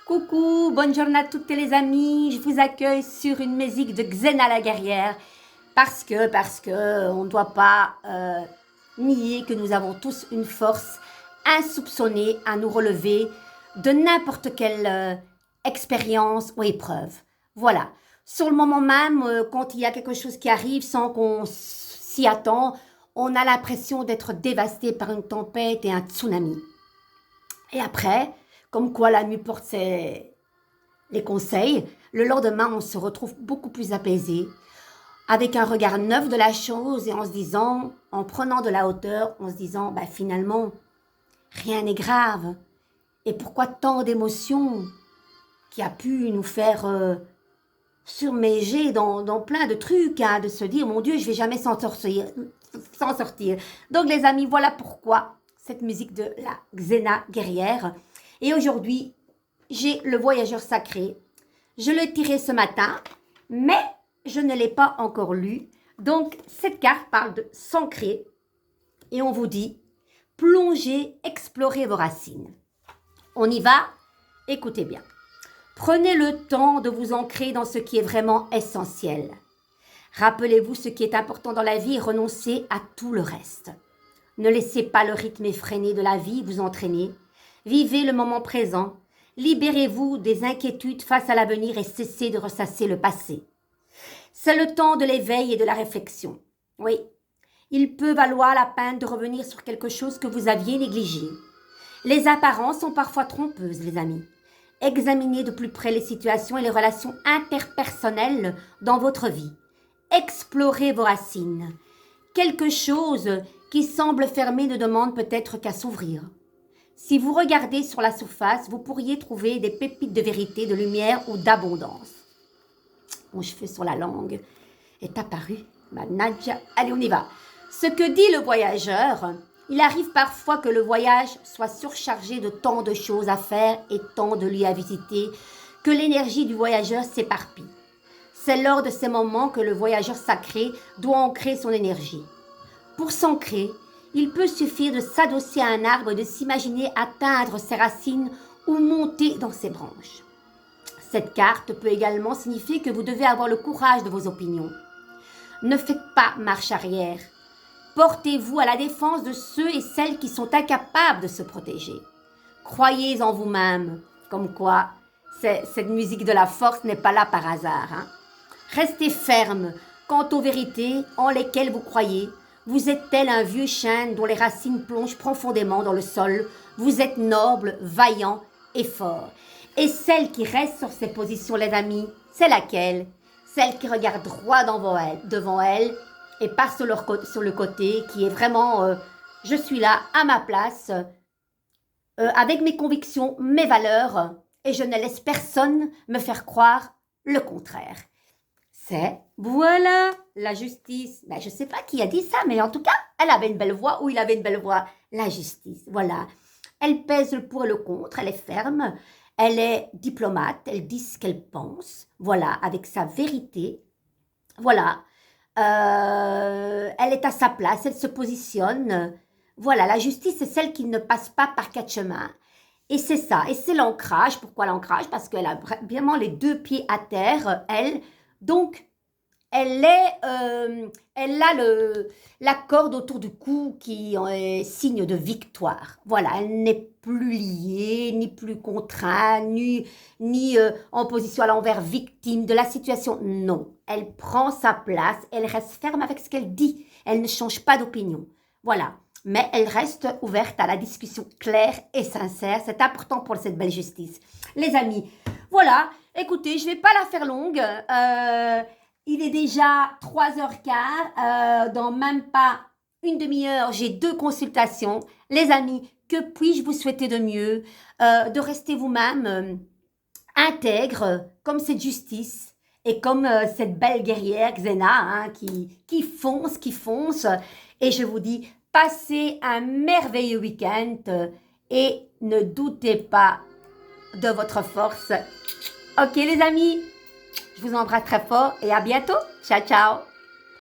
Coucou, bonne journée à toutes les amis. Je vous accueille sur une musique de Xena la guerrière parce que on ne doit pas nier que nous avons tous une force insoupçonnée à nous relever de n'importe quelle expérience ou épreuve. Voilà. Sur le moment même, quand il y a quelque chose qui arrive sans qu'on s'y attend, on a l'impression d'être dévasté par une tempête et un tsunami. Et après, comme quoi la nuit porte les conseils, le lendemain, on se retrouve beaucoup plus apaisé, avec un regard neuf de la chose et en se disant, en prenant de la hauteur, en se disant, finalement, rien n'est grave. Et pourquoi tant d'émotions qui a pu nous faire surmerger dans plein de trucs, hein, de se dire, mon Dieu, je vais jamais s'en sortir. Donc les amis, voilà pourquoi cette musique de la Xena guerrière. Et aujourd'hui, j'ai le voyageur sacré. Je l'ai tiré ce matin, mais je ne l'ai pas encore lu. Donc, cette carte parle de s'ancrer. Et on vous dit, plongez, explorez vos racines. On y va? Écoutez bien. Prenez le temps de vous ancrer dans ce qui est vraiment essentiel. Rappelez-vous ce qui est important dans la vie et renoncez à tout le reste. Ne laissez pas le rythme effréné de la vie vous entraîner. Vivez le moment présent. Libérez-vous des inquiétudes face à l'avenir et cessez de ressasser le passé. C'est le temps de l'éveil et de la réflexion. Oui, il peut valoir la peine de revenir sur quelque chose que vous aviez négligé. Les apparences sont parfois trompeuses, les amis. Examinez de plus près les situations et les relations interpersonnelles dans votre vie. Explorez vos racines. Quelque chose qui semble fermé ne demande peut-être qu'à s'ouvrir. Si vous regardez sur la surface, vous pourriez trouver des pépites de vérité, de lumière ou d'abondance. Mon cheveu sur la langue est apparu. Nadja, allez, on y va. Ce que dit le voyageur, il arrive parfois que le voyage soit surchargé de tant de choses à faire et tant de lieux à visiter que l'énergie du voyageur s'éparpille. C'est lors de ces moments que le voyageur sacré doit ancrer son énergie. Pour s'ancrer, il peut suffire de s'adosser à un arbre et de s'imaginer atteindre ses racines ou monter dans ses branches. Cette carte peut également signifier que vous devez avoir le courage de vos opinions. Ne faites pas marche arrière. Portez-vous à la défense de ceux et celles qui sont incapables de se protéger. Croyez en vous-même, comme quoi cette musique de la force n'est pas là par hasard. Hein. Restez ferme quant aux vérités en lesquelles vous croyez. Vous êtes tel un vieux chêne dont les racines plongent profondément dans le sol. Vous êtes noble, vaillant et fort. Et celle qui reste sur ces positions, les amis, c'est laquelle? Celle qui regarde droit devant elle et pas sur le côté, qui est vraiment je suis là, à ma place, avec mes convictions, mes valeurs, et je ne laisse personne me faire croire le contraire. C'est, voilà, la justice. Je ne sais pas qui a dit ça, mais en tout cas, elle avait une belle voix, ou il avait une belle voix. La justice, voilà. Elle pèse le pour et le contre, elle est ferme, elle est diplomate, elle dit ce qu'elle pense, voilà, avec sa vérité. Voilà, elle est à sa place, elle se positionne. Voilà, la justice, c'est celle qui ne passe pas par quatre chemins. Et c'est ça, et c'est l'ancrage. Pourquoi l'ancrage? Parce qu'elle a vraiment les deux pieds à terre, elle. Donc, elle a la corde autour du cou qui est signe de victoire. Voilà, elle n'est plus liée, ni plus contrainte, ni en position à l'envers victime de la situation. Non, elle prend sa place, elle reste ferme avec ce qu'elle dit. Elle ne change pas d'opinion. Voilà, mais elle reste ouverte à la discussion claire et sincère. C'est important pour cette belle justice. Les amis, voilà, écoutez, je ne vais pas la faire longue. Il est déjà 3h15, dans même pas une demi-heure, j'ai 2 consultations. Les amis, que puis-je vous souhaiter de mieux? De rester vous-même intègre, comme cette justice et comme cette belle guerrière Xena, hein, qui fonce. Et je vous dis, passez un merveilleux week-end et ne doutez pas de votre force. Ok les amis? Je vous embrasse très fort et à bientôt. Ciao, ciao.